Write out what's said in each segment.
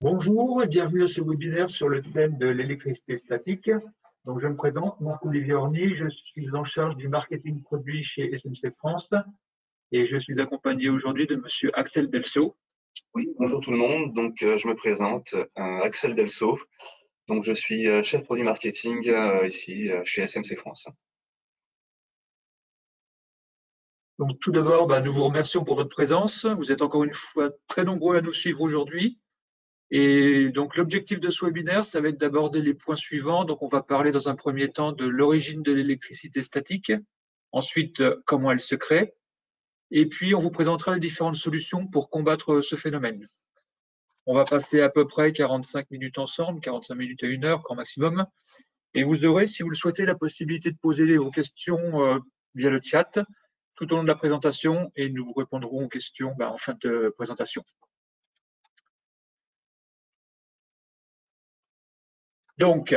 Bonjour et bienvenue à ce webinaire sur le thème de l'électricité statique. Donc, je me présente, Marc-Olivier Orny, je suis en charge du marketing produit chez SMC France et je suis accompagné aujourd'hui de Monsieur Axel Delceau. Oui, bonjour tout le monde. Donc, je me présente, Axel Delceau. Donc, je suis chef produit marketing ici chez SMC France. Donc, tout d'abord, nous vous remercions pour votre présence. Vous êtes encore une fois très nombreux à nous suivre aujourd'hui. Et donc, l'objectif de ce webinaire, ça va être d'aborder les points suivants. Donc, on va parler dans un premier temps de l'origine de l'électricité statique, ensuite, comment elle se crée, et puis on vous présentera les différentes solutions pour combattre ce phénomène. On va passer à peu près 45 minutes ensemble, 45 minutes à 1 heure grand maximum, et vous aurez, si vous le souhaitez, la possibilité de poser vos questions via le chat tout au long de la présentation, et nous répondrons aux questions en fin de présentation. Donc,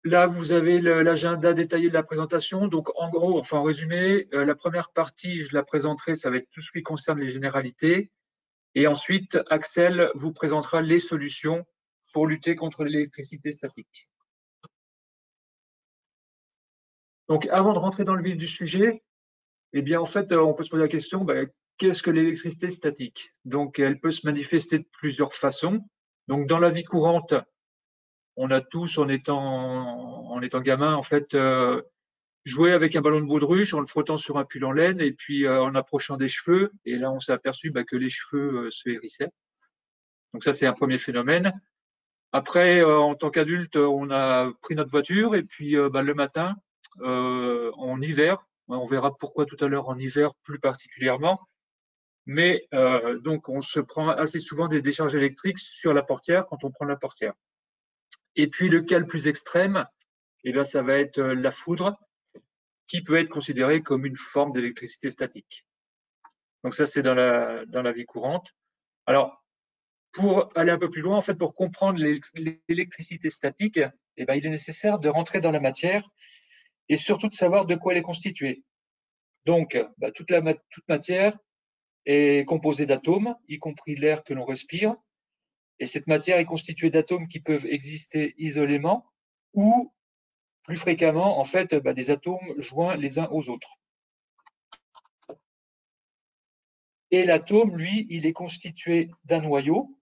là, vous avez l'agenda détaillé de la présentation. Donc, en gros, enfin en résumé, la première partie, je la présenterai, ça va être tout ce qui concerne les généralités. Et ensuite, Axel vous présentera les solutions pour lutter contre l'électricité statique. Donc, avant de rentrer dans le vif du sujet, eh bien, en fait, on peut se poser la question, qu'est-ce que l'électricité statique? Donc, elle peut se manifester de plusieurs façons. Donc, dans la vie courante, on a tous, en étant gamin, en fait, joué avec un ballon de baudruche en le frottant sur un pull en laine et puis en approchant des cheveux. Et là, on s'est aperçu que les cheveux se hérissaient. Donc, ça, c'est un premier phénomène. Après, en tant qu'adulte, on a pris notre voiture et puis le matin, en hiver, on verra pourquoi tout à l'heure en hiver plus particulièrement, mais donc on se prend assez souvent des décharges électriques sur la portière quand on prend la portière. Et puis le cas le plus extrême, ça va être la foudre, qui peut être considérée comme une forme d'électricité statique. Donc ça, c'est dans la vie courante. Alors, pour aller un peu plus loin, en fait, pour comprendre l'électricité statique, il est nécessaire de rentrer dans la matière et surtout de savoir de quoi elle est constituée. Donc, toute matière est composée d'atomes, y compris l'air que l'on respire, et cette matière est constituée d'atomes qui peuvent exister isolément ou, plus fréquemment, en fait, des atomes joints les uns aux autres. Et l'atome, lui, il est constitué d'un noyau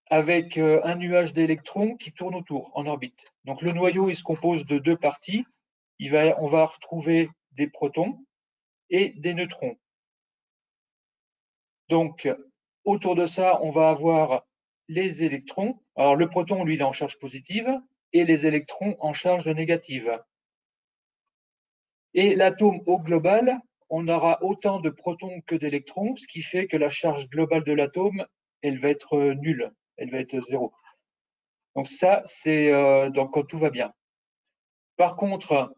avec un nuage d'électrons qui tourne autour en orbite. Donc le noyau, il se compose de deux parties. On va retrouver des protons et des neutrons. Donc autour de ça, on va avoir les électrons. Alors le proton, lui, il est en charge positive et les électrons en charge négative. Et l'atome au global, on aura autant de protons que d'électrons, ce qui fait que la charge globale de l'atome, elle va être nulle, elle va être zéro. Donc ça, c'est quand tout va bien. Par contre,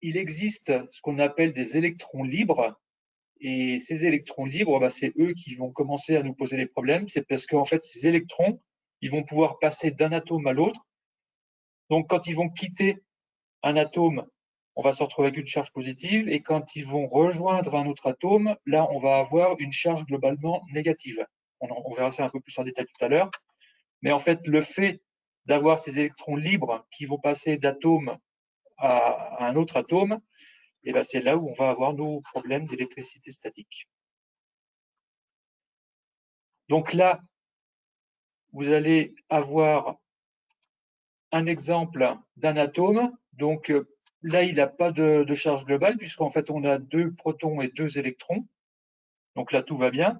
il existe ce qu'on appelle des électrons libres. Et ces électrons libres, c'est eux qui vont commencer à nous poser des problèmes. C'est parce qu'en fait, ces électrons, ils vont pouvoir passer d'un atome à l'autre. Donc, quand ils vont quitter un atome, on va se retrouver avec une charge positive. Et quand ils vont rejoindre un autre atome, là, on va avoir une charge globalement négative. On verra ça un peu plus en détail tout à l'heure. Mais en fait, le fait d'avoir ces électrons libres qui vont passer d'atome à un autre atome, c'est là où on va avoir nos problèmes d'électricité statique. Donc là, vous allez avoir un exemple d'un atome. Donc là, il n'a pas de charge globale puisqu'en fait, on a 2 protons et 2 électrons. Donc là, tout va bien.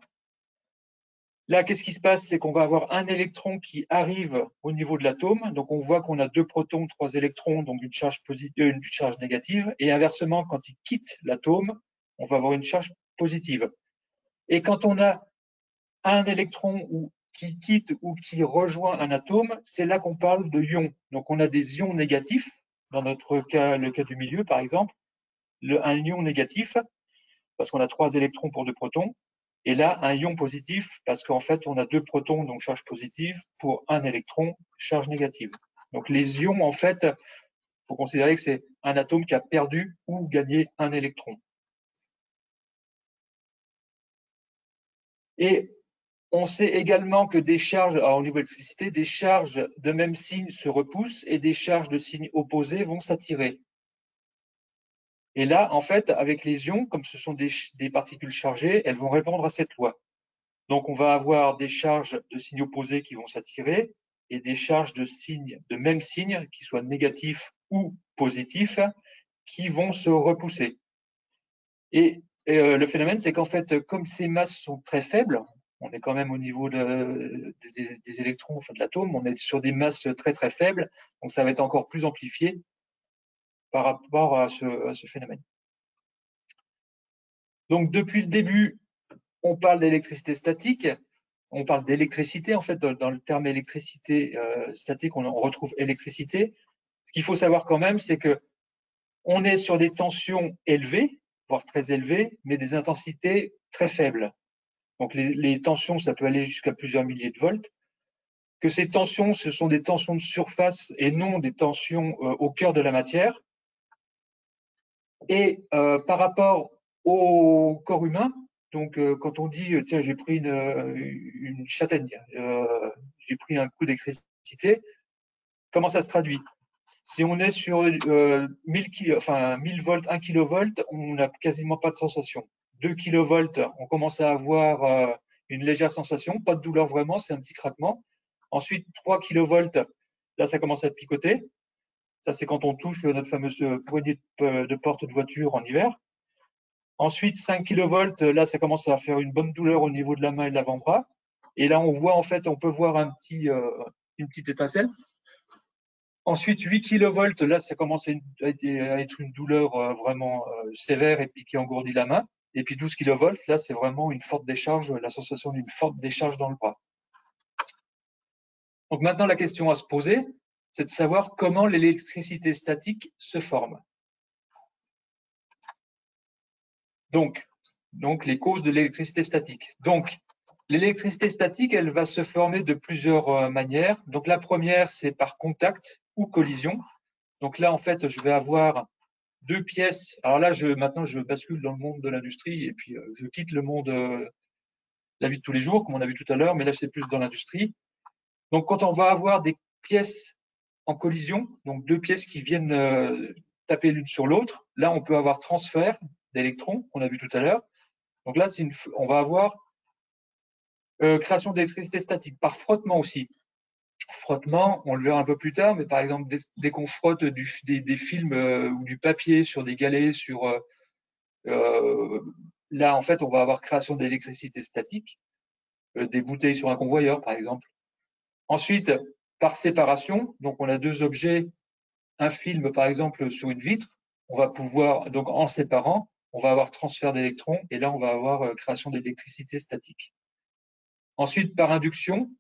Là, qu'est-ce qui se passe? C'est qu'on va avoir un électron qui arrive au niveau de l'atome. Donc, on voit qu'on a 2 protons, 3 électrons, donc une charge négative. Et inversement, quand il quitte l'atome, on va avoir une charge positive. Et quand on a un électron qui quitte ou qui rejoint un atome, c'est là qu'on parle de ions. Donc, on a des ions négatifs. Dans notre cas, le cas du milieu, par exemple, un ion négatif, parce qu'on a 3 électrons pour 2 protons. Et là, un ion positif, parce qu'en fait, on a 2 protons, donc charge positive, pour un électron, charge négative. Donc les ions, en fait, il faut considérer que c'est un atome qui a perdu ou gagné un électron. Et On sait également que des charges, alors au niveau de l'électricité, des charges de même signe se repoussent et des charges de signe opposé vont s'attirer. Et là, en fait, avec les ions, comme ce sont des particules chargées, elles vont répondre à cette loi. Donc, on va avoir des charges de signes opposés qui vont s'attirer et des charges de même signe, qui soient négatifs ou positifs, qui vont se repousser. Et le phénomène, c'est qu'en fait, comme ces masses sont très faibles, on est quand même au niveau des électrons, enfin de l'atome, on est sur des masses très très faibles, donc ça va être encore plus amplifié par rapport à ce phénomène. Donc depuis le début, on parle d'électricité statique, on parle d'électricité, en fait, dans le terme électricité statique, on retrouve électricité. Ce qu'il faut savoir quand même, c'est que on est sur des tensions élevées, voire très élevées, mais des intensités très faibles. Donc les tensions, ça peut aller jusqu'à plusieurs milliers de volts. Que ces tensions, ce sont des tensions de surface et non des tensions au cœur de la matière. Et par rapport au corps humain, donc quand on dit tiens, j'ai pris une châtaigne, j'ai pris un coup d'électricité, comment ça se traduit? Si on est sur 1000 volts, 1 kilovolt, on n'a quasiment pas de sensation. 2 kilovolts, on commence à avoir une légère sensation, pas de douleur vraiment, c'est un petit craquement. Ensuite, 3 kilovolts, là, ça commence à picoter. Ça, c'est quand on touche notre fameuse poignée de porte de voiture en hiver. Ensuite, 5 kilovolts, là, ça commence à faire une bonne douleur au niveau de la main et de l'avant-bras. Et là, on voit, en fait, on peut voir une petite étincelle. Ensuite, 8 kilovolts, là, ça commence à être une douleur vraiment sévère et puis qui engourdit la main. Et puis 12 kilovolts, là, c'est vraiment une forte décharge, la sensation d'une forte décharge dans le bras. Donc maintenant, la question à se poser, c'est de savoir comment l'électricité statique se forme. Donc les causes de l'électricité statique. Donc, l'électricité statique, elle va se former de plusieurs manières. Donc, la première, c'est par contact ou collision. Donc là, en fait, je vais avoir deux pièces. Alors là, maintenant, je bascule dans le monde de l'industrie et puis je quitte le monde la vie de tous les jours, comme on a vu tout à l'heure, mais là, c'est plus dans l'industrie. Donc, quand on va avoir des pièces en collision, donc deux pièces qui viennent taper l'une sur l'autre, là, on peut avoir transfert d'électrons, qu'on a vu tout à l'heure. Donc là, on va avoir création d'électricité statique par frottement aussi. Frottement, on le verra un peu plus tard, mais par exemple, dès qu'on frotte des films ou du papier sur des galets, là, en fait, on va avoir création d'électricité statique, des bouteilles sur un convoyeur, par exemple. Ensuite, par séparation, donc on a deux objets, un film, par exemple, sur une vitre, on va pouvoir, donc en séparant, on va avoir transfert d'électrons et là, on va avoir création d'électricité statique. Ensuite, par induction,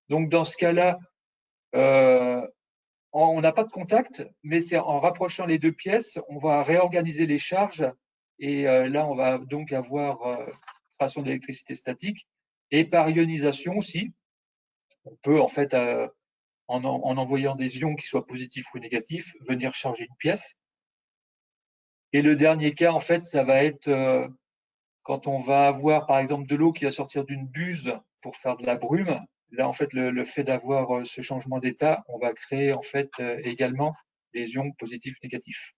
donc dans ce cas-là, on n'a pas de contact, mais c'est en rapprochant les deux pièces, on va réorganiser les charges et là, on va donc avoir création d'électricité statique. Et par ionisation aussi, on peut en fait, en envoyant des ions qui soient positifs ou négatifs, venir charger une pièce. Et le dernier cas, en fait, ça va être quand on va avoir, par exemple, de l'eau qui va sortir d'une buse pour faire de la brume. Là, en fait, le fait d'avoir ce changement d'état, on va créer en fait également des ions positifs, négatifs.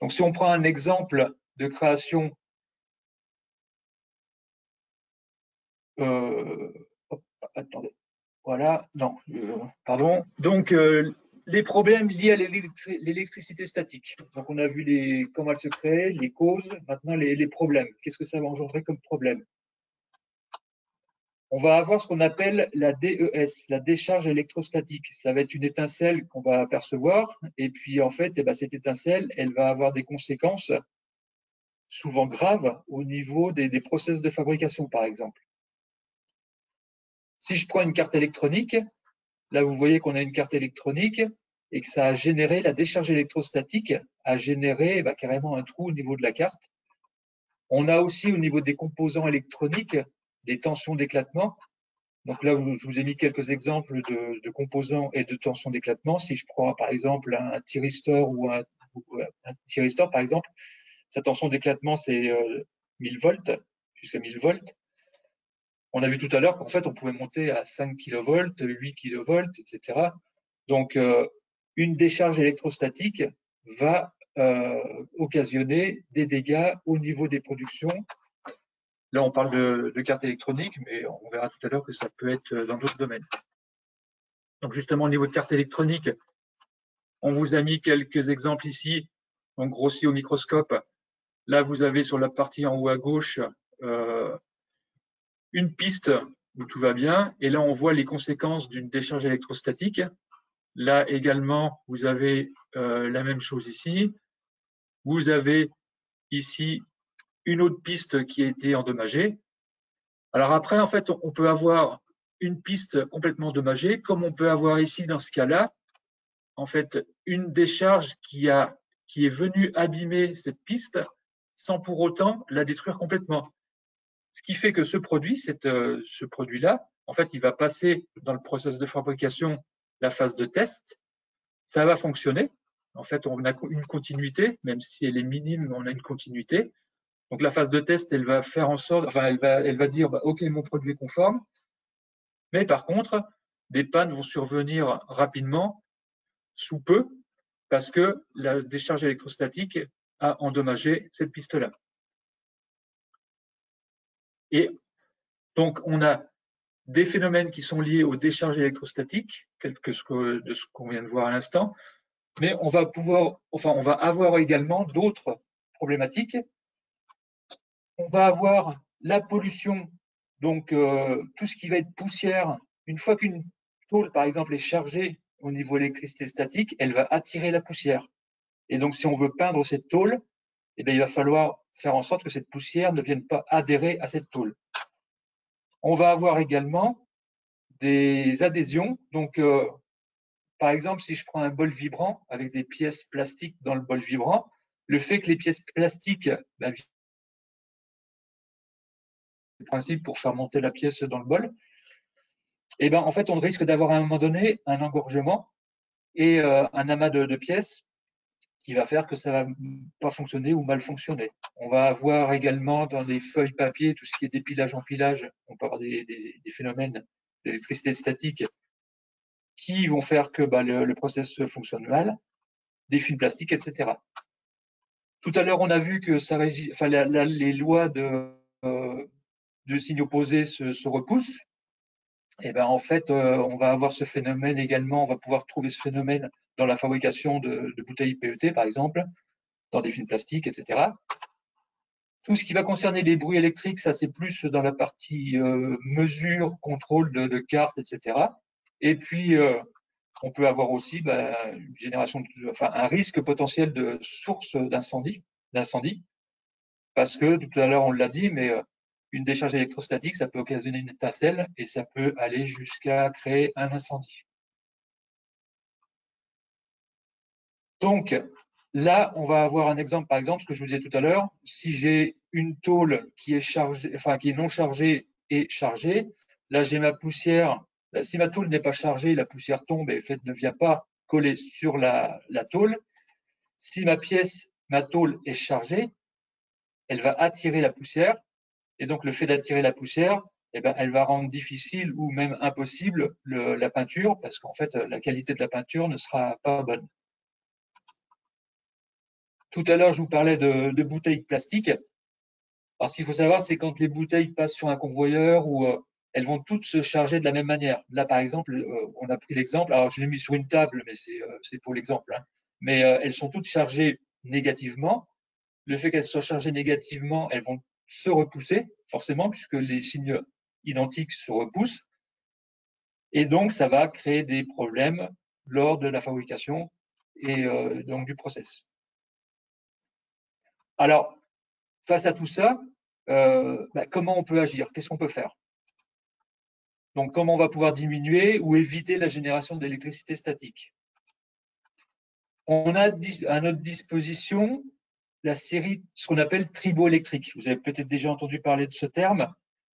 Donc, si on prend un exemple de création, attendez, voilà, non, pardon. Donc, les problèmes liés à l'électricité statique. Donc, on a vu comment elle se crée, les causes, maintenant les problèmes. Qu'est-ce que ça va engendrer comme problème? On va avoir ce qu'on appelle la DES, la décharge électrostatique. Ça va être une étincelle qu'on va apercevoir, et puis en fait, cette étincelle, elle va avoir des conséquences souvent graves au niveau des process de fabrication, par exemple. Si je prends une carte électronique, là vous voyez qu'on a une carte électronique et que ça a généré, la décharge électrostatique a généré carrément un trou au niveau de la carte. On a aussi au niveau des composants électroniques des tensions d'éclatement. Donc là, je vous ai mis quelques exemples de composants et de tensions d'éclatement. Si je prends par exemple un thyristor ou un thyristor, par exemple, sa tension d'éclatement, c'est 1000 volts, jusqu'à 1000 volts. On a vu tout à l'heure qu'en fait, on pouvait monter à 5 kV, 8 kV, etc. Donc, une décharge électrostatique va occasionner des dégâts au niveau des productions. Là, on parle de cartes électroniques, mais on verra tout à l'heure que ça peut être dans d'autres domaines. Donc, justement, au niveau de cartes électroniques, on vous a mis quelques exemples ici, donc grossis au microscope. Là, vous avez sur la partie en haut à gauche une piste où tout va bien, et là, on voit les conséquences d'une décharge électrostatique. Là également, vous avez la même chose ici. Vous avez ici une autre piste qui a été endommagée. Alors après, en fait, on peut avoir une piste complètement endommagée, comme on peut avoir ici dans ce cas-là, en fait, une décharge qui est venue abîmer cette piste sans pour autant la détruire complètement. Ce qui fait que ce produit, ce produit-là, en fait, il va passer dans le processus de fabrication la phase de test. Ça va fonctionner. En fait, on a une continuité, même si elle est minime, on a une continuité. Donc la phase de test, elle va faire en sorte, enfin, elle va dire, bah, OK, mon produit est conforme. Mais par contre, des pannes vont survenir rapidement, sous peu, parce que la décharge électrostatique a endommagé cette piste-là. Et donc, on a des phénomènes qui sont liés aux décharges électrostatiques, tels que de ce qu'on vient de voir à l'instant, mais on va avoir également d'autres problématiques. On va avoir la pollution, donc tout ce qui va être poussière. Une fois qu'une tôle, par exemple, est chargée au niveau électricité statique, elle va attirer la poussière. Et donc, si on veut peindre cette tôle, eh bien, il va falloir faire en sorte que cette poussière ne vienne pas adhérer à cette tôle. On va avoir également des adhésions. Donc, par exemple, si je prends un bol vibrant avec des pièces plastiques dans le bol vibrant, le fait que les pièces plastiques, le principe pour faire monter la pièce dans le bol, et ben en fait, on risque d'avoir à un moment donné un engorgement et un amas de pièces qui va faire que ça va pas fonctionner ou mal fonctionner. On va avoir également dans les feuilles papier, tout ce qui est dépilage, empilage, on peut avoir des phénomènes d'électricité statique qui vont faire que le process fonctionne mal, des fils plastiques, etc. Tout à l'heure, on a vu que ça régit, enfin, les lois de signe opposé se repoussent. Et ben en fait, on va avoir ce phénomène également. On va pouvoir trouver ce phénomène dans la fabrication de bouteilles PET, par exemple, dans des films plastiques, etc. Tout ce qui va concerner les bruits électriques, ça c'est plus dans la partie mesure, contrôle de cartes, etc. Et puis on peut avoir aussi une génération, un risque potentiel de source d'incendie, parce que tout à l'heure on l'a dit, mais une décharge électrostatique, ça peut occasionner une étincelle et ça peut aller jusqu'à créer un incendie. Donc là, on va avoir un exemple, par exemple, ce que je vous disais tout à l'heure, si j'ai une tôle qui est chargée, qui est non chargée et chargée, là j'ai ma poussière. Si ma tôle n'est pas chargée, la poussière tombe et ne vient pas coller sur la tôle. Si ma tôle est chargée, elle va attirer la poussière. Et donc, le fait d'attirer la poussière, elle va rendre difficile ou même impossible la peinture, parce qu'en fait, la qualité de la peinture ne sera pas bonne. Tout à l'heure, je vous parlais de bouteilles plastique. Alors, ce qu'il faut savoir, c'est quand les bouteilles passent sur un convoyeur ou elles vont toutes se charger de la même manière. Là, par exemple, on a pris l'exemple. Alors, je l'ai mis sur une table, mais c'est pour l'exemple. Hein. Mais elles sont toutes chargées négativement. Le fait qu'elles soient chargées négativement, elles vont se repousser, forcément, puisque les signes identiques se repoussent. Et donc, ça va créer des problèmes lors de la fabrication et donc du process. Alors, face à tout ça, comment on peut agir? Qu'est-ce qu'on peut faire? Donc, comment on va pouvoir diminuer ou éviter la génération d'électricité statique? On a à notre disposition la série, ce qu'on appelle triboélectrique. Vous avez peut-être déjà entendu parler de ce terme.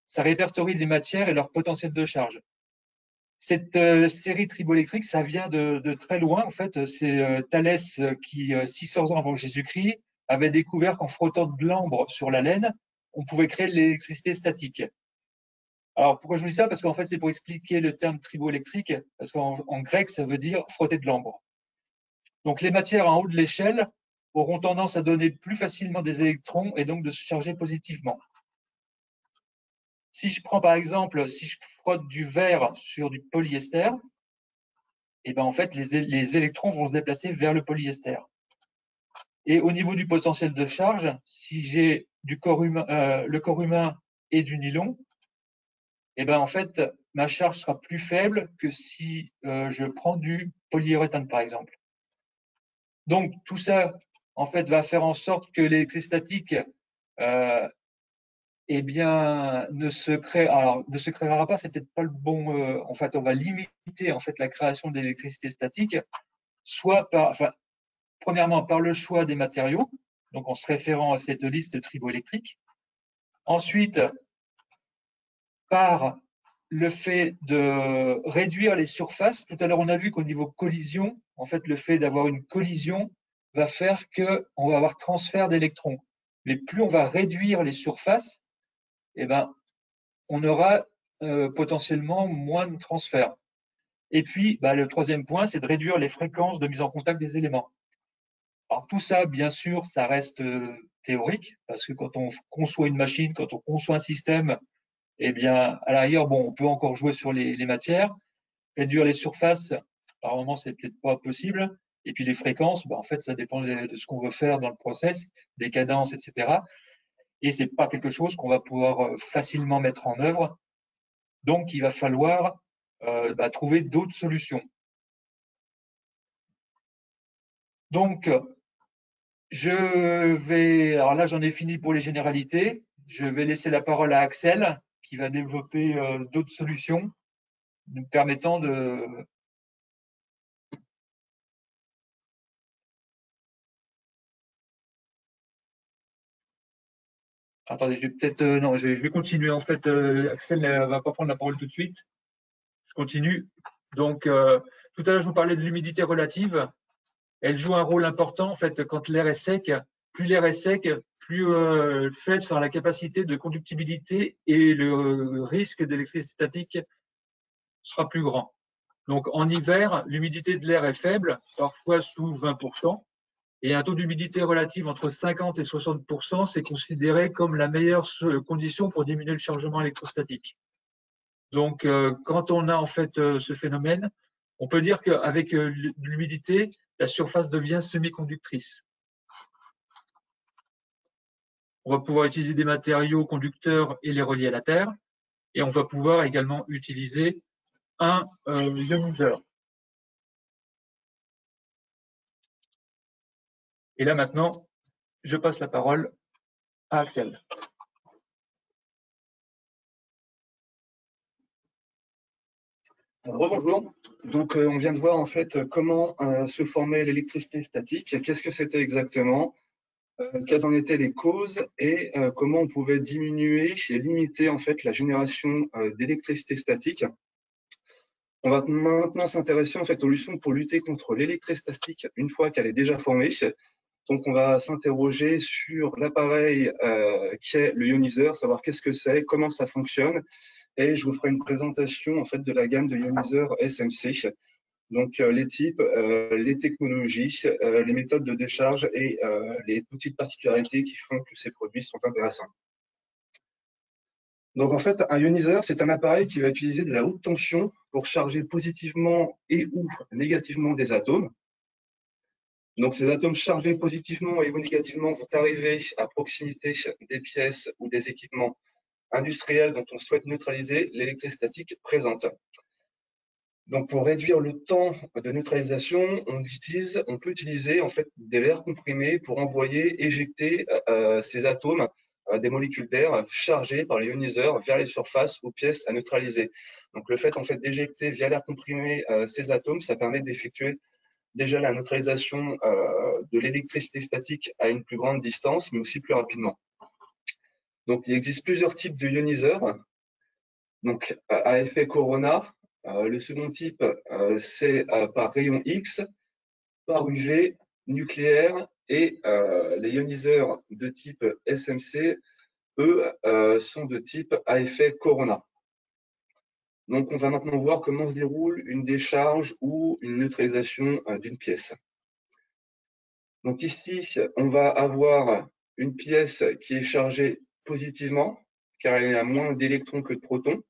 Ça répertorie les matières et leur potentiel de charge. Cette série triboélectrique, ça vient de très loin. En fait, c'est Thalès qui, 600 ans avant Jésus-Christ, avait découvert qu'en frottant de l'ambre sur la laine, on pouvait créer de l'électricité statique. Alors, pourquoi je vous dis ça? Parce qu'en fait, c'est pour expliquer le terme triboélectrique, parce qu'en grec, ça veut dire frotter de l'ambre. Donc, les matières en haut de l'échelle auront tendance à donner plus facilement des électrons et donc de se charger positivement. Si je prends par exemple, si je frotte du verre sur du polyester, et ben en fait, les électrons vont se déplacer vers le polyester. Et au niveau du potentiel de charge, si j'ai le corps humain et du nylon, et ben en fait, ma charge sera plus faible que si je prends du polyuréthane, par exemple. Donc, tout ça, en fait, va faire en sorte que l'électrostatique eh bien, ne se créera pas, c'est peut-être pas le bon. En fait, on va limiter en fait la création d'électricité statique, soit premièrement par le choix des matériaux, donc en se référant à cette liste triboélectrique. Ensuite, par le fait de réduire les surfaces. Tout à l'heure, on a vu qu'au niveau collision, en fait, le fait d'avoir une collision va faire qu'on va avoir transfert d'électrons. Mais plus on va réduire les surfaces, eh ben, on aura potentiellement moins de transfert. Et puis, le troisième point, c'est de réduire les fréquences de mise en contact des éléments. Alors tout ça, bien sûr, ça reste théorique, parce que quand on conçoit une machine, quand on conçoit un système, eh bien, à l'arrière, bon, on peut encore jouer sur les matières, réduire les surfaces, par moment, c'est peut-être pas possible. Et puis les fréquences, en fait, ça dépend de ce qu'on veut faire dans le process, des cadences, etc. Et c'est pas quelque chose qu'on va pouvoir facilement mettre en œuvre. Donc, il va falloir trouver d'autres solutions. Donc, alors là, j'en ai fini pour les généralités. Je vais laisser la parole à Axel, qui va développer d'autres solutions nous permettant de. Attendez, je vais peut-être non, je vais continuer en fait. Axel ne va pas prendre la parole tout de suite. Je continue. Donc, tout à l'heure, je vous parlais de l'humidité relative. Elle joue un rôle important en fait quand l'air est sec. Plus l'air est sec, plus faible sera la capacité de conductibilité et le risque d'électricité statique sera plus grand. Donc en hiver, l'humidité de l'air est faible, parfois sous 20%, et un taux d'humidité relative entre 50 et 60%, c'est considéré comme la meilleure condition pour diminuer le chargement électrostatique. Donc quand on a en fait ce phénomène, on peut dire qu'avec l'humidité, la surface devient semi-conductrice. On va pouvoir utiliser des matériaux conducteurs et les relier à la Terre. Et on va pouvoir également utiliser un ioniseur. Et là maintenant, je passe la parole à Axel. Rebonjour. Donc, on vient de voir en fait comment se formait l'électricité statique, qu'est-ce que c'était exactement, quelles en étaient les causes et comment on pouvait diminuer et limiter en fait la génération d'électricité statique. On va maintenant s'intéresser en fait aux solutions pour lutter contre l'électricité statique une fois qu'elle est déjà formée. Donc, on va s'interroger sur l'appareil qui est le ioniseur, savoir qu'est-ce que c'est, comment ça fonctionne, et je vous ferai une présentation en fait de la gamme de ioniseurs SMC. Donc, les types, les technologies, les méthodes de décharge et les petites particularités qui font que ces produits sont intéressants. Donc, en fait, un ioniseur, c'est un appareil qui va utiliser de la haute tension pour charger positivement et ou négativement des atomes. Donc, ces atomes chargés positivement et ou négativement vont arriver à proximité des pièces ou des équipements industriels dont on souhaite neutraliser l'électrostatique présente. Donc, pour réduire le temps de neutralisation, on peut utiliser en fait des verres comprimés pour envoyer, éjecter ces atomes, des molécules d'air chargées par l'ioniseur vers les surfaces ou pièces à neutraliser. Donc, le fait en fait d'éjecter via l'air comprimé ces atomes, ça permet d'effectuer déjà la neutralisation de l'électricité statique à une plus grande distance, mais aussi plus rapidement. Donc, il existe plusieurs types de ioniseurs. Donc, à effet Corona. Le second type, c'est par rayon X, par UV, nucléaire, et les ioniseurs de type SMC, eux, sont de type à effet Corona. Donc, on va maintenant voir comment se déroule une décharge ou une neutralisation d'une pièce. Donc ici, on va avoir une pièce qui est chargée positivement, car elle a moins d'électrons que de protons.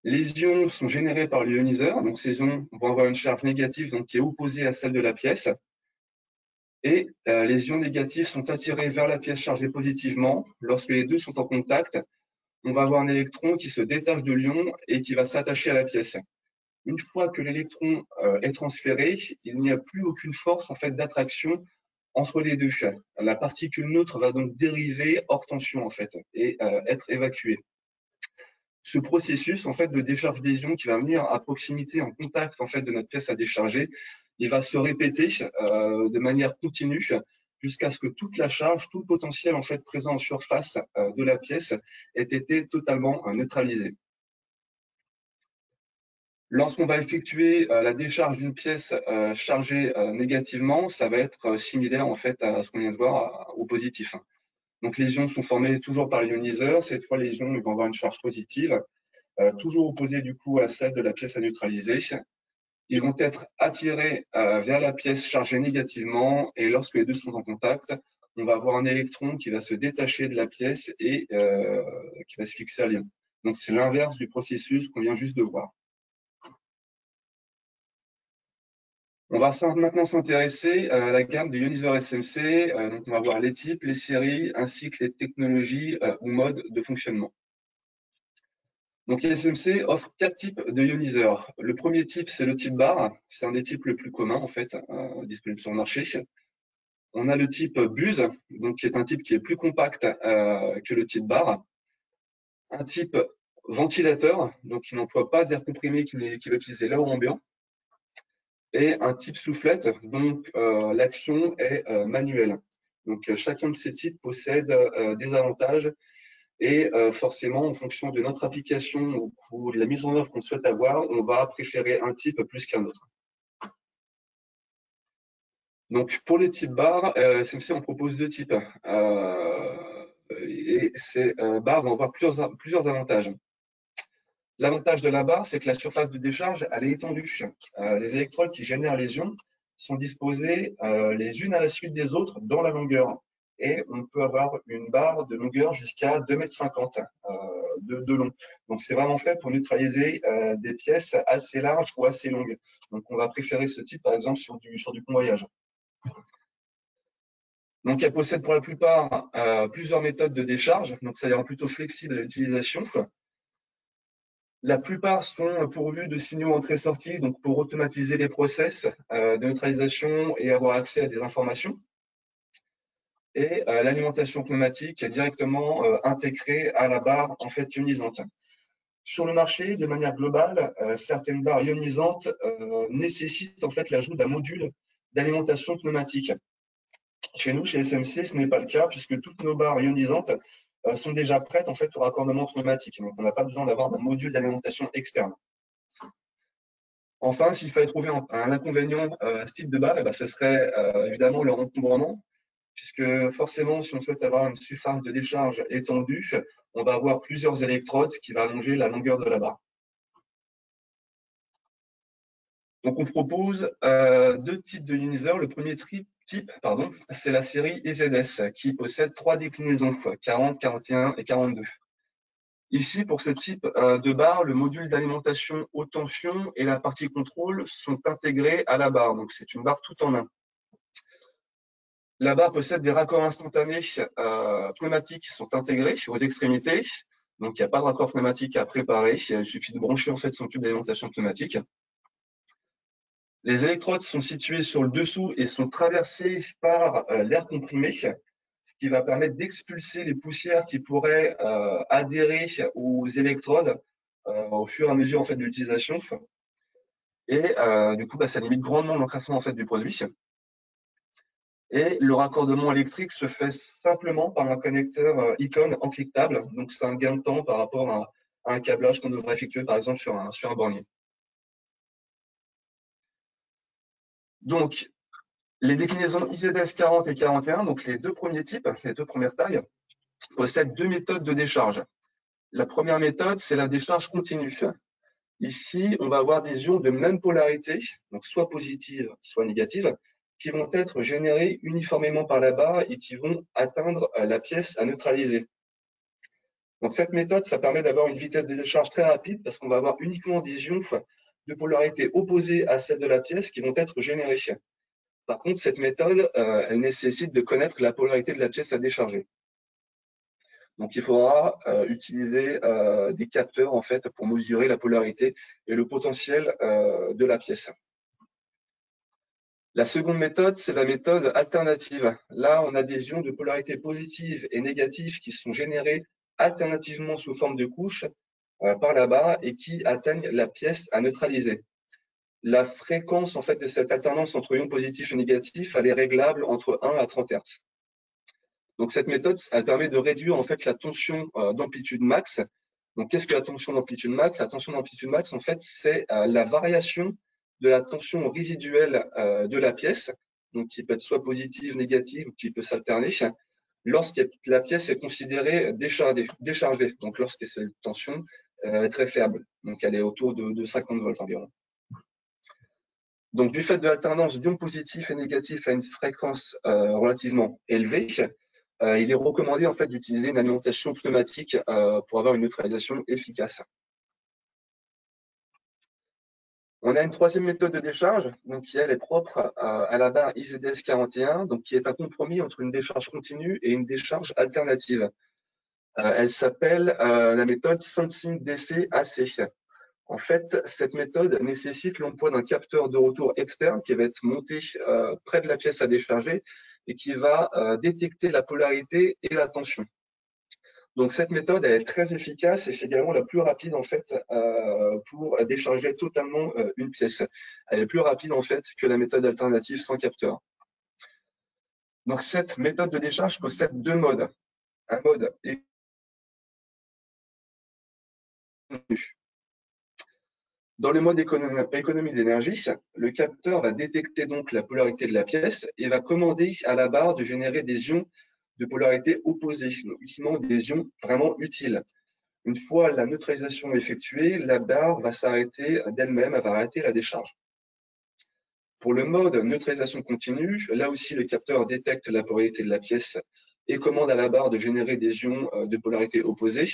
Les ions sont générés par l'ioniseur, donc ces ions vont avoir une charge négative donc qui est opposée à celle de la pièce. Et les ions négatifs sont attirés vers la pièce chargée positivement. Lorsque les deux sont en contact, on va avoir un électron qui se détache de l'ion et qui va s'attacher à la pièce. Une fois que l'électron est transféré, il n'y a plus aucune force en fait d'attraction entre les deux. La particule neutre va donc dériver hors tension en fait et être évacuée. Ce processus en fait de décharge des ions qui va venir à proximité en contact en fait de notre pièce à décharger, il va se répéter de manière continue jusqu'à ce que toute la charge, tout le potentiel en fait présent en surface de la pièce ait été totalement neutralisé. Lorsqu'on va effectuer la décharge d'une pièce chargée négativement, ça va être similaire en fait à ce qu'on vient de voir au positif. Donc les ions sont formés toujours par l'ioniseur. Cette fois, les ions vont avoir une charge positive, toujours opposée du coup à celle de la pièce à neutraliser. Ils vont être attirés vers la pièce chargée négativement et lorsque les deux sont en contact, on va avoir un électron qui va se détacher de la pièce et qui va se fixer à l'ion. Donc c'est l'inverse du processus qu'on vient juste de voir. On va maintenant s'intéresser à la gamme de ioniseurs SMC. Donc on va voir les types, les séries, ainsi que les technologies ou modes de fonctionnement. Donc SMC offre 4 types de ioniseurs. Le premier type, c'est le type bar. C'est un des types les plus communs en fait, disponibles sur le marché. On a le type buse, donc qui est un type qui est plus compact que le type bar. Un type ventilateur, donc qui n'emploie pas d'air comprimé, qui va utiliser l'air ambiant. Et un type soufflette, donc l'action est manuelle. Donc chacun de ces types possède des avantages et forcément, en fonction de notre application ou de la mise en œuvre qu'on souhaite avoir, on va préférer un type plus qu'un autre. Donc pour les types bar, SMC on propose deux types. Et ces bars vont avoir plusieurs avantages. L'avantage de la barre, c'est que la surface de décharge, elle est étendue. Les électrodes qui génèrent les ions sont disposées les unes à la suite des autres dans la longueur. Et on peut avoir une barre de longueur jusqu'à 2,50 m de long. Donc c'est vraiment fait pour neutraliser des pièces assez larges ou assez longues. Donc on va préférer ce type par exemple sur du convoyage. Donc elle possède pour la plupart plusieurs méthodes de décharge, donc ça rend plutôt flexible à l'utilisation. La plupart sont pourvus de signaux entrée-sortie, donc pour automatiser les process de neutralisation et avoir accès à des informations. Et l'alimentation pneumatique est directement intégrée à la barre en fait ionisante. Sur le marché, de manière globale, certaines barres ionisantes nécessitent en fait l'ajout d'un module d'alimentation pneumatique. Chez nous, chez SMC, ce n'est pas le cas puisque toutes nos barres ionisantes sont déjà prêtes en fait au raccordement pneumatique. Donc, on n'a pas besoin d'avoir d'un module d'alimentation externe. Enfin, s'il fallait trouver un inconvénient à ce type de barre, ce serait évidemment le encombrement, puisque forcément, si on souhaite avoir une surface de décharge étendue, on va avoir plusieurs électrodes qui vont allonger la longueur de la barre. Donc, on propose deux types de ioniseurs. Le premier type, c'est la série EZS, qui possède 3 déclinaisons, 40, 41 et 42. Ici, pour ce type de barre, le module d'alimentation haute tension et la partie contrôle sont intégrés à la barre. Donc, c'est une barre tout en un. La barre possède des raccords instantanés pneumatiques qui sont intégrés aux extrémités. Donc, il n'y a pas de raccord pneumatique à préparer. Il suffit de brancher en fait son tube d'alimentation pneumatique. Les électrodes sont situées sur le dessous et sont traversées par l'air comprimé, ce qui va permettre d'expulser les poussières qui pourraient adhérer aux électrodes au fur et à mesure en fait, de l'utilisation. Et du coup, ça limite grandement l'encrassement en fait, du produit. Et le raccordement électrique se fait simplement par un connecteur icône encryptable. Donc, c'est un gain de temps par rapport à un câblage qu'on devrait effectuer, par exemple, sur un bornier. Donc, les déclinaisons IZS 40 et 41, donc les deux premiers types, les deux premières tailles, possèdent deux méthodes de décharge. La première méthode, c'est la décharge continue. Ici, on va avoir des ions de même polarité, donc soit positives, soit négatives, qui vont être générés uniformément par la barre et qui vont atteindre la pièce à neutraliser. Donc cette méthode, ça permet d'avoir une vitesse de décharge très rapide parce qu'on va avoir uniquement des ions de polarité opposée à celle de la pièce qui vont être générés. Par contre, cette méthode, elle nécessite de connaître la polarité de la pièce à décharger. Donc il faudra utiliser des capteurs en fait pour mesurer la polarité et le potentiel de la pièce. La seconde méthode, c'est la méthode alternative. Là, on a des ions de polarité positive et négative qui sont générés alternativement sous forme de couches par la barre et qui atteignent la pièce à neutraliser. La fréquence en fait de cette alternance entre ions positifs et négatifs, elle est réglable entre 1 à 30 Hz. Donc cette méthode, elle permet de réduire en fait la tension d'amplitude max. Donc qu'est-ce que la tension d'amplitude max? La tension d'amplitude max, en fait, c'est la variation de la tension résiduelle de la pièce, donc qui peut être soit positive, négative, ou qui peut s'alterner, lorsque la pièce est considérée déchargée, donc lorsque cette tension est très faible, donc elle est autour de 50 volts environ. Donc du fait de l'alternance d'ions positifs et négatifs à une fréquence relativement élevée, il est recommandé en fait d'utiliser une alimentation pneumatique pour avoir une neutralisation efficace. On a une troisième méthode de décharge, donc qui elle est propre à la barre IZS 41, donc qui est un compromis entre une décharge continue et une décharge alternative. Elle s'appelle la méthode Sensing DC AC. En fait, cette méthode nécessite l'emploi d'un capteur de retour externe qui va être monté près de la pièce à décharger et qui va détecter la polarité et la tension. Donc cette méthode elle est très efficace et c'est également la plus rapide en fait pour décharger totalement une pièce. Elle est plus rapide en fait que la méthode alternative sans capteur. Donc cette méthode de décharge possède deux modes. Un mode économie. Dans le mode économie d'énergie, le capteur va détecter donc la polarité de la pièce et va commander à la barre de générer des ions de polarité opposée, donc uniquement des ions vraiment utiles. Une fois la neutralisation effectuée, la barre va s'arrêter d'elle-même, elle va arrêter la décharge. Pour le mode neutralisation continue, là aussi le capteur détecte la polarité de la pièce et commande à la barre de générer des ions de polarité opposée.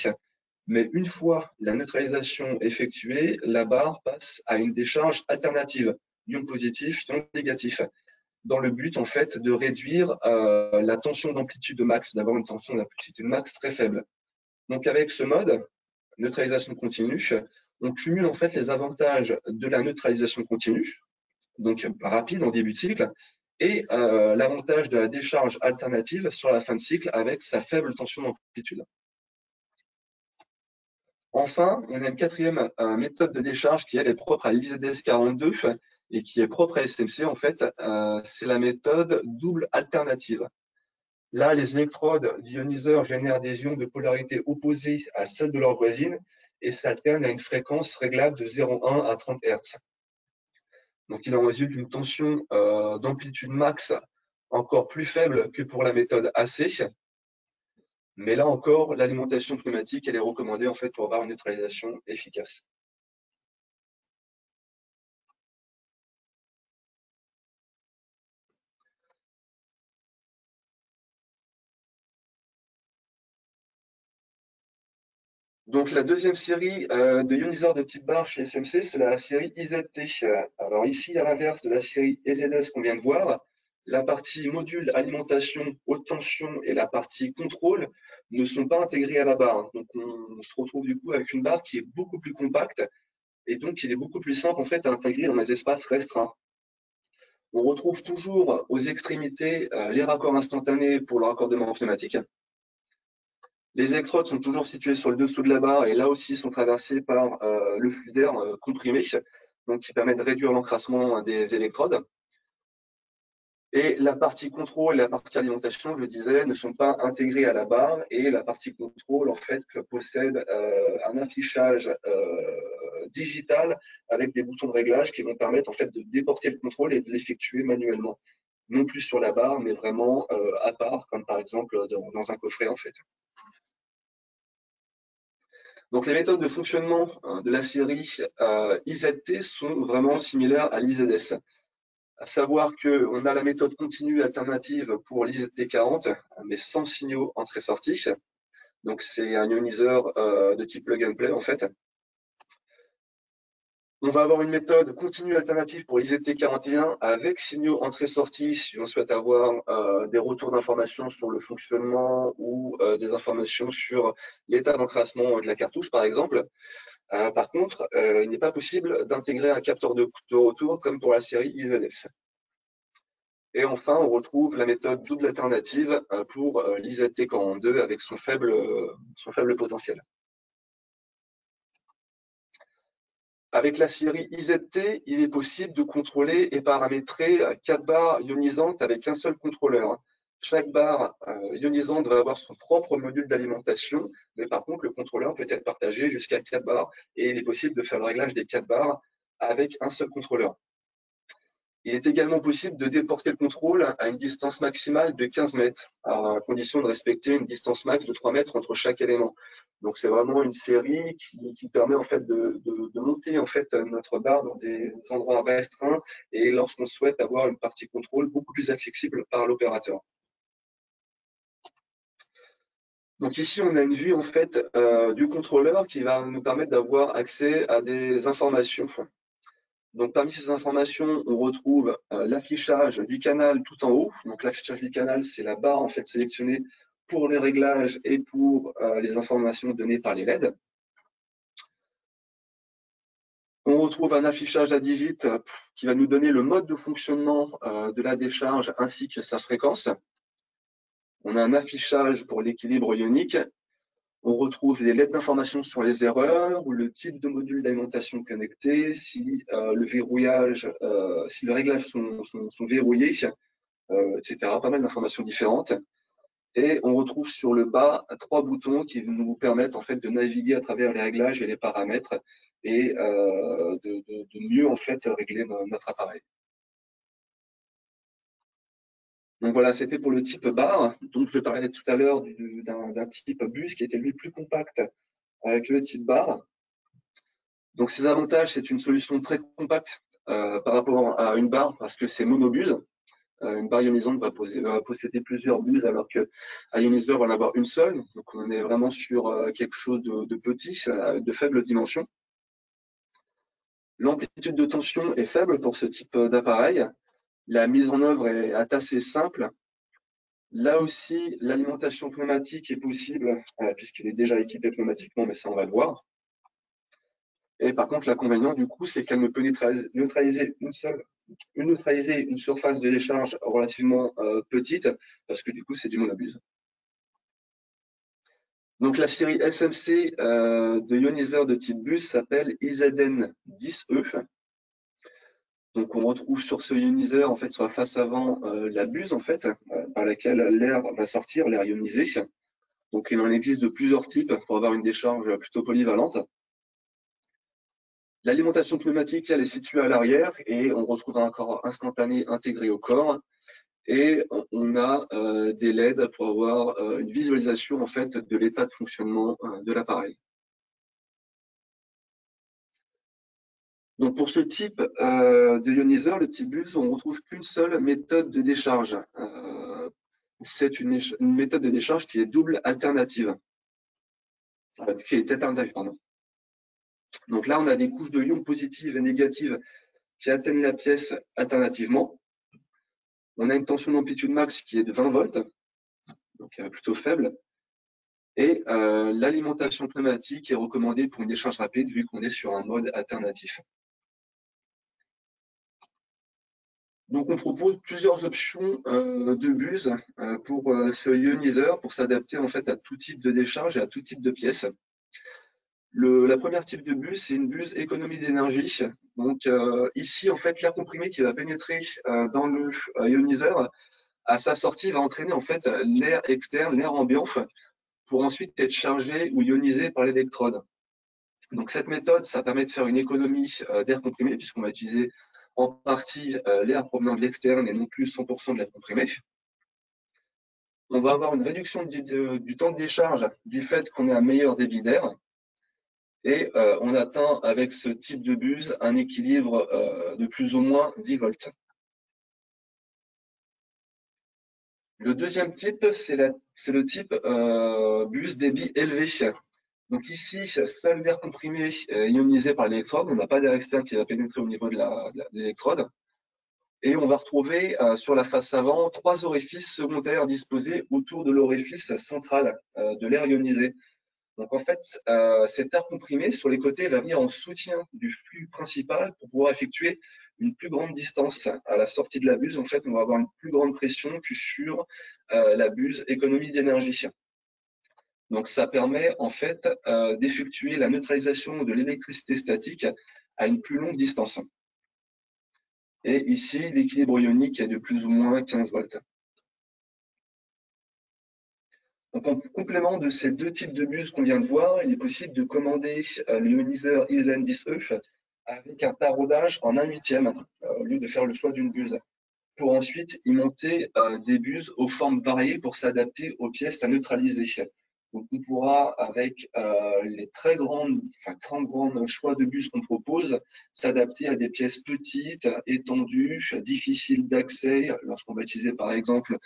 Mais une fois la neutralisation effectuée, la barre passe à une décharge alternative, ion positif, ion négatif, dans le but en fait de réduire la tension d'amplitude max, d'avoir une tension d'amplitude max très faible. Donc avec ce mode, neutralisation continue, on cumule en fait les avantages de la neutralisation continue, donc rapide en début de cycle, et l'avantage de la décharge alternative sur la fin de cycle avec sa faible tension d'amplitude. Enfin, on a une quatrième méthode de décharge qui elle est propre à l'IZS 42 et qui est propre à SMC en fait, c'est la méthode double alternative. Là, les électrodes d'ioniseurs génèrent des ions de polarité opposée à celle de leur voisine et s'alternent à une fréquence réglable de 0,1 à 30 Hz. Donc, il en résulte une tension d'amplitude max encore plus faible que pour la méthode AC. Mais là encore, l'alimentation pneumatique, elle est recommandée en fait pour avoir une neutralisation efficace. Donc la deuxième série de ioniseurs de type barre chez SMC, c'est la série IZT. Alors ici, à l'inverse de la série EZS qu'on vient de voir, la partie module alimentation haute tension et la partie contrôle ne sont pas intégrées à la barre. Donc on se retrouve du coup avec une barre qui est beaucoup plus compacte et donc il est beaucoup plus simple en fait à intégrer dans les espaces restreints. On retrouve toujours aux extrémités les raccords instantanés pour le raccordement pneumatique. Les électrodes sont toujours situées sur le dessous de la barre et là aussi sont traversées par le flux d'air comprimé, donc qui permet de réduire l'encrassement des électrodes. Et la partie contrôle et la partie alimentation, je le disais, ne sont pas intégrées à la barre et la partie contrôle en fait possède un affichage digital avec des boutons de réglage qui vont permettre en fait de déporter le contrôle et de l'effectuer manuellement, non plus sur la barre mais vraiment à part, comme par exemple dans un coffret en fait. Donc les méthodes de fonctionnement de la série IZT sont vraiment similaires à l'IZS. À savoir qu'on a la méthode continue alternative pour l'IZT40, mais sans signaux entrée-sortie. Donc c'est un ioniseur de type plug and play en fait. On va avoir une méthode continue alternative pour l'IZT41 avec signaux entrée-sortie si on souhaite avoir des retours d'informations sur le fonctionnement ou des informations sur l'état d'encrassement de la cartouche par exemple. Par contre, il n'est pas possible d'intégrer un capteur de retour comme pour la série IZS. Et enfin, on retrouve la méthode double alternative pour l'IZT42 avec son faible potentiel. Avec la série IZT, il est possible de contrôler et paramétrer 4 barres ionisantes avec un seul contrôleur. Chaque barre ionisante va avoir son propre module d'alimentation, mais par contre, le contrôleur peut être partagé jusqu'à 4 barres et il est possible de faire le réglage des 4 barres avec un seul contrôleur. Il est également possible de déporter le contrôle à une distance maximale de 15 mètres, à condition de respecter une distance max de 3 mètres entre chaque élément. Donc c'est vraiment une série qui permet en fait de monter en fait notre barre dans des endroits restreints et lorsqu'on souhaite avoir une partie contrôle beaucoup plus accessible par l'opérateur. Donc ici on a une vue en fait du contrôleur qui va nous permettre d'avoir accès à des informations. Donc, parmi ces informations, on retrouve l'affichage du canal tout en haut. Donc, l'affichage du canal, c'est la barre en fait sélectionnée pour les réglages et pour les informations données par les LED. On retrouve un affichage à digits qui va nous donner le mode de fonctionnement de la décharge ainsi que sa fréquence. On a un affichage pour l'équilibre ionique. On retrouve des lettres d'information sur les erreurs ou le type de module d'alimentation connecté, si le verrouillage, si les réglages sont verrouillés, etc. Pas mal d'informations différentes. Et on retrouve sur le bas 3 boutons qui nous permettent en fait de naviguer à travers les réglages et les paramètres et de mieux en fait régler notre appareil. Donc voilà, c'était pour le type barre. Donc je parlais tout à l'heure d'un type bus qui était lui plus compact que le type barre. Donc ses avantages, c'est une solution très compacte par rapport à une barre parce que c'est monobuse. Une barre ionisante va posséder plusieurs buses alors qu'un ioniseur va en avoir une seule. Donc on est vraiment sur quelque chose de petit, de faible dimension. L'amplitude de tension est faible pour ce type d'appareil. La mise en œuvre est assez simple. Là aussi, l'alimentation pneumatique est possible puisqu'il est déjà équipé pneumatiquement, mais ça on va le voir. Et par contre, l'inconvénient du coup, c'est qu'elle ne peut neutraliser une surface de décharge relativement petite, parce que du coup, c'est du monobuse. Donc la série SMC de ioniseurs de type bus s'appelle IZN10E. Donc on retrouve sur ce ioniseur, en fait, sur la face avant, la buse, en fait, par laquelle l'air va sortir, l'air ionisé. Donc il en existe de plusieurs types pour avoir une décharge plutôt polyvalente. L'alimentation pneumatique, elle est située à l'arrière et on retrouve un corps instantané intégré au corps. Et on a des LED pour avoir une visualisation en fait de l'état de fonctionnement de l'appareil. Donc pour ce type de ioniseur, le type bus, on ne retrouve qu'une seule méthode de décharge. C'est une méthode de décharge qui est double alternative. Qui est alternative, pardon. Donc là, on a des couches de ions positives et négatives qui atteignent la pièce alternativement. On a une tension d'amplitude max qui est de 20 volts, donc plutôt faible. Et l'alimentation pneumatique est recommandée pour une décharge rapide vu qu'on est sur un mode alternatif. Donc on propose plusieurs options de buse pour ce ioniseur pour s'adapter en fait à tout type de décharge et à tout type de pièce. La première type de buse, c'est une buse économie d'énergie. Donc ici, en fait, l'air comprimé qui va pénétrer dans le ioniseur, à sa sortie, va entraîner en fait l'air externe, l'air ambiant, pour ensuite être chargé ou ionisé par l'électrode. Donc cette méthode, ça permet de faire une économie d'air comprimé, puisqu'on va utiliser en partie l'air provenant de l'externe et non plus 100% de l'air comprimé. On va avoir une réduction du temps de décharge du fait qu'on ait un meilleur débit d'air. Et on atteint avec ce type de buse un équilibre de plus ou moins 10 volts. Le deuxième type, c'est le type buse débit élevé. Donc ici, seul l'air comprimé ionisé par l'électrode, on n'a pas d'air externe qui va pénétrer au niveau de l'électrode. Et on va retrouver sur la face avant 3 orifices secondaires disposés autour de l'orifice central de l'air ionisé. Donc en fait, cet air comprimé sur les côtés va venir en soutien du flux principal pour pouvoir effectuer une plus grande distance. À la sortie de la buse, en fait, on va avoir une plus grande pression que sur la buse économie d'énergie. Donc ça permet en fait d'effectuer la neutralisation de l'électricité statique à une plus longue distance. Et ici, l'équilibre ionique est de plus ou moins 15 volts. Donc, en complément de ces deux types de bus qu'on vient de voir, il est possible de commander l'ioniseur ISN 10E avec un taraudage en 1/8 au lieu de faire le choix d'une buse, pour ensuite y monter des buses aux formes variées pour s'adapter aux pièces à neutraliser. Donc, on pourra, avec les très grands choix de bus qu'on propose, s'adapter à des pièces petites, étendues, difficiles d'accès, lorsqu'on va utiliser par exemple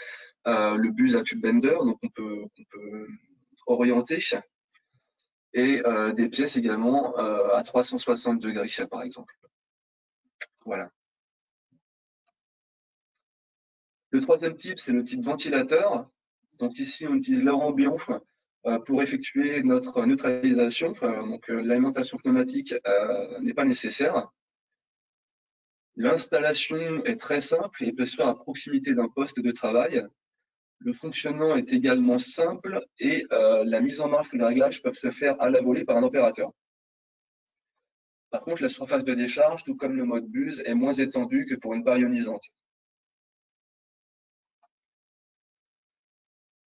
le bus à tube bender, donc on peut orienter, et des pièces également à 360 degrés, par exemple. Voilà. Le troisième type, c'est le type ventilateur. Donc ici, on utilise l'air ambiant pour effectuer notre neutralisation. Donc l'alimentation pneumatique n'est pas nécessaire. L'installation est très simple et peut se faire à proximité d'un poste de travail. Le fonctionnement est également simple et la mise en marche ou les réglages peuvent se faire à la volée par un opérateur. Par contre, la surface de décharge, tout comme le mode buse, est moins étendue que pour une barre ionisante.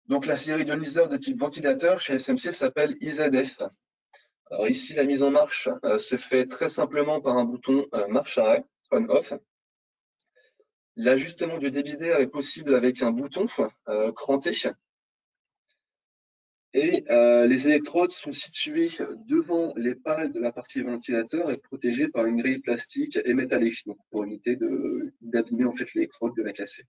Donc la série d'ioniseurs de type ventilateur chez SMC s'appelle IZF. Alors ici, la mise en marche se fait très simplement par un bouton marche-arrêt, on-off. L'ajustement du débit d'air est possible avec un bouton cranté. Et les électrodes sont situées devant les pales de la partie ventilateur et protégées par une grille plastique et métallique, donc pour éviter d'abîmer en fait l'électrode, de la casser.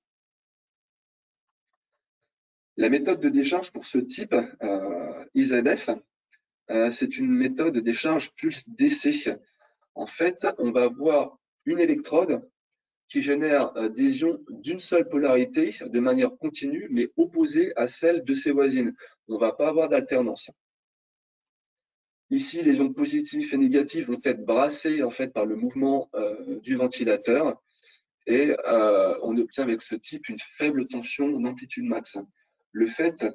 La méthode de décharge pour ce type IZF, c'est une méthode de décharge pulse DC. En fait, on va avoir une électrode qui génère des ions d'une seule polarité de manière continue, mais opposée à celle de ses voisines. On ne va pas avoir d'alternance. Ici, les ions positifs et négatifs vont être brassés en fait par le mouvement du ventilateur et on obtient avec ce type une faible tension d'amplitude max. Le fait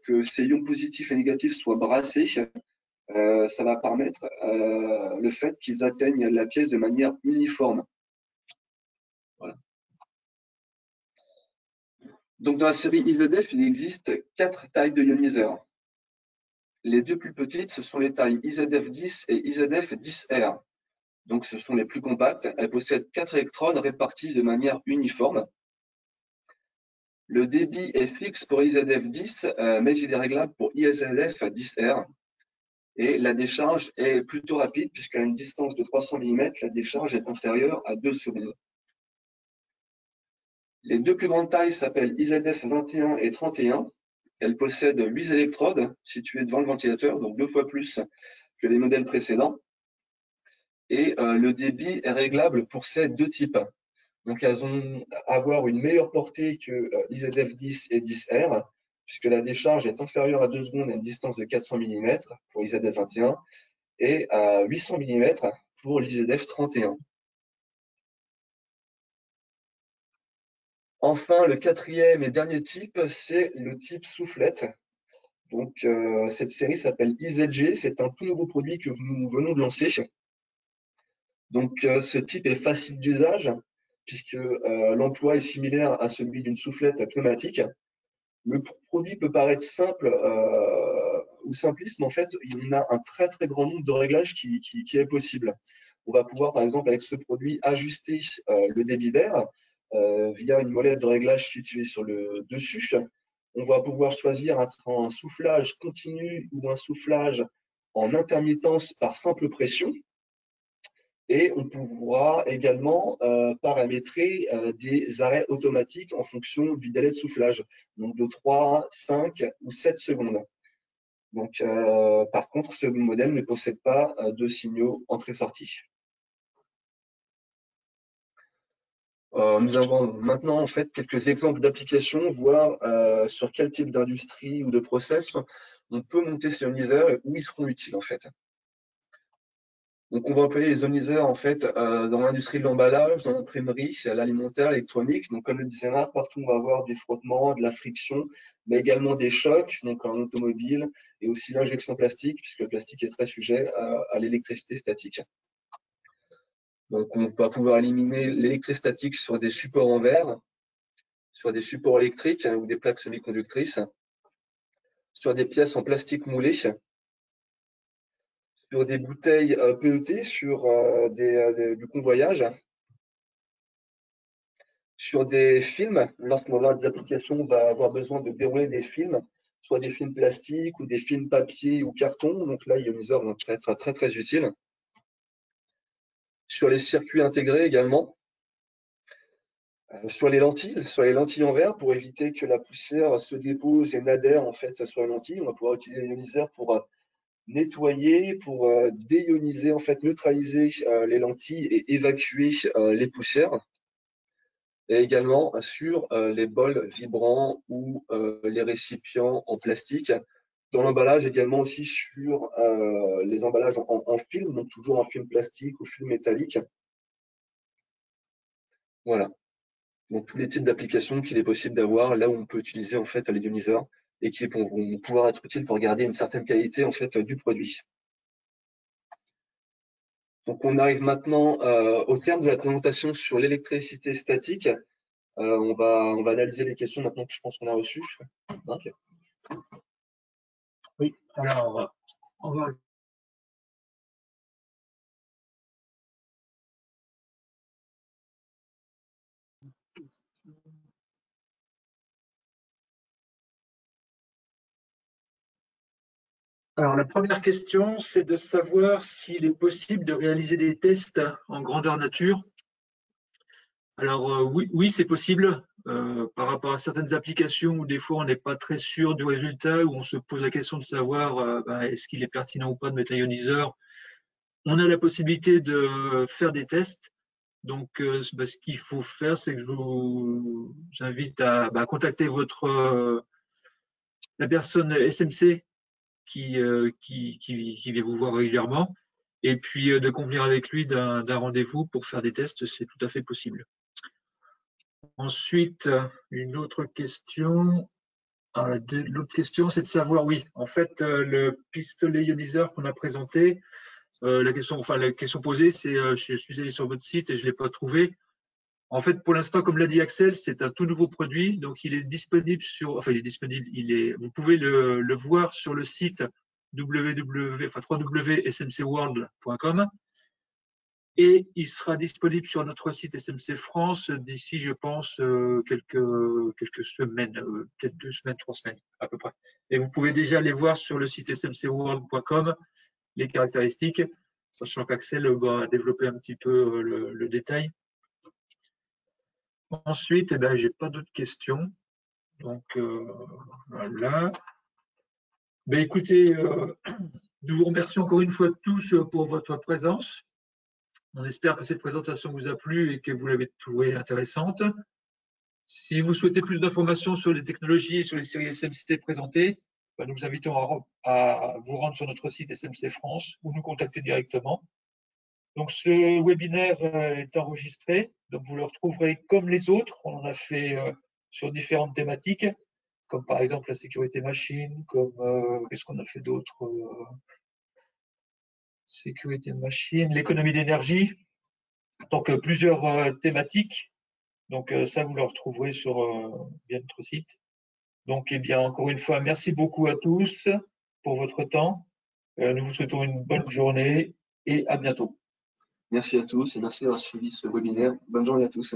que ces ions positifs et négatifs soient brassés, ça va permettre le fait qu'ils atteignent la pièce de manière uniforme. Voilà. Donc dans la série IZF, il existe 4 tailles de ioniseurs. Les deux plus petites, ce sont les tailles IZF10 et IZF10R. Donc ce sont les plus compactes. Elles possèdent 4 électrodes réparties de manière uniforme. Le débit est fixe pour IZF10, mais il est réglable pour IZF10R. Et la décharge est plutôt rapide puisqu'à une distance de 300 mm, la décharge est inférieure à 2 secondes. Les deux plus grandes tailles s'appellent IZF21 et 31. Elles possèdent 8 électrodes situées devant le ventilateur, donc 2 fois plus que les modèles précédents. Et le débit est réglable pour ces deux types. Donc elles vont avoir une meilleure portée que IZF10 et 10R, puisque la décharge est inférieure à 2 secondes à une distance de 400 mm pour IZF21 et à 800 mm pour l'IZF31. Enfin, le quatrième et dernier type, c'est le type soufflette. Donc, cette série s'appelle IZG. C'est un tout nouveau produit que nous venons de lancer. Donc, ce type est facile d'usage puisque l'emploi est similaire à celui d'une soufflette pneumatique. Le produit peut paraître simple ou simpliste, mais en fait, il y en a un très très grand nombre de réglages qui est possible. On va pouvoir, par exemple, avec ce produit, ajuster le débit d'air via une molette de réglage située sur le dessus. On va pouvoir choisir entre un soufflage continu ou un soufflage en intermittence par simple pression. Et on pourra également paramétrer des arrêts automatiques en fonction du délai de soufflage, donc de 3, 5 ou 7 secondes. Donc, par contre, ce modèle ne possède pas de signaux entrée-sortie. Nous avons maintenant en fait quelques exemples d'applications, voir sur quel type d'industrie ou de process on peut monter ces ioniseurs et où ils seront utiles en fait. Donc, on va employer les ioniseurs en fait dans l'industrie de l'emballage, dans l'imprimerie, l'alimentaire, l'électronique. Donc, comme le disait Marc, partout on va avoir du frottement, de la friction, mais également des chocs, donc en automobile, et aussi l'injection plastique, puisque le plastique est très sujet à l'électricité statique. Donc, on va pouvoir éliminer l'électricité statique sur des supports en verre, sur des supports électriques ou des plaques semi-conductrices, sur des pièces en plastique moulé, sur des bouteilles PET, sur du convoyage, sur des films, lorsqu'on va avoir des applications, on va avoir besoin de dérouler des films, soit des films plastiques ou des films papier ou carton. Donc là, ioniseurs vont être très, très utiles. Sur les circuits intégrés également. Sur les lentilles en verre pour éviter que la poussière se dépose et n'adhère en fait sur les lentilles. On va pouvoir utiliser l'ioniseur pour nettoyer, pour déioniser, en fait neutraliser les lentilles et évacuer les poussières. Et également sur les bols vibrants ou les récipients en plastique. Dans l'emballage également aussi sur les emballages en film, donc toujours en film plastique ou film métallique. Voilà. Donc tous les types d'applications qu'il est possible d'avoir là où on peut utiliser en fait les ioniseurs et qui vont pouvoir être utiles pour garder une certaine qualité en fait du produit. Donc on arrive maintenant au terme de la présentation sur l'électricité statique. On va analyser les questions maintenant que je pense qu'on a reçues. Okay. Oui, alors on va. Alors, la première question, c'est de savoir s'il est possible de réaliser des tests en grandeur nature. Alors, oui, c'est possible. Par rapport à certaines applications où des fois on n'est pas très sûr du résultat, où on se pose la question de savoir est-ce qu'il est pertinent ou pas de mettre un ioniseur. On a la possibilité de faire des tests. Donc, ce qu'il faut faire, c'est que je vous invite à contacter la personne SMC qui vient vous voir régulièrement, et puis de convenir avec lui d'un rendez-vous pour faire des tests, c'est tout à fait possible. Ensuite, une autre question. L'autre question, c'est de savoir, oui, en fait, le pistolet ioniseur qu'on a présenté, la question posée, c'est je suis allé sur votre site et je ne l'ai pas trouvé. En fait, pour l'instant, comme l'a dit Axel, c'est un tout nouveau produit, donc il est disponible vous pouvez le voir sur le site www.smcworld.com et il sera disponible sur notre site SMC France d'ici, je pense, quelques semaines, peut-être 2 semaines, 3 semaines à peu près. Et vous pouvez déjà aller voir sur le site smcworld.com les caractéristiques, sachant qu'Axel va développer un petit peu le détail. Ensuite, j'ai pas d'autres questions. Donc voilà. Écoutez, nous vous remercions encore une fois tous pour votre présence. On espère que cette présentation vous a plu et que vous l'avez trouvée intéressante. Si vous souhaitez plus d'informations sur les technologies et sur les séries SMC présentées, nous vous invitons à vous rendre sur notre site SMC France ou nous contacter directement. Donc, ce webinaire est enregistré, donc vous le retrouverez comme les autres. On en a fait sur différentes thématiques, comme par exemple la sécurité machine, comme qu'est-ce qu'on a fait d'autre, sécurité machine, l'économie d'énergie. Donc, plusieurs thématiques. Donc, ça, vous le retrouverez sur bien notre site. Donc, encore une fois, merci beaucoup à tous pour votre temps. Nous vous souhaitons une bonne journée et à bientôt. Merci à tous et merci d'avoir suivi ce webinaire. Bonne journée à tous.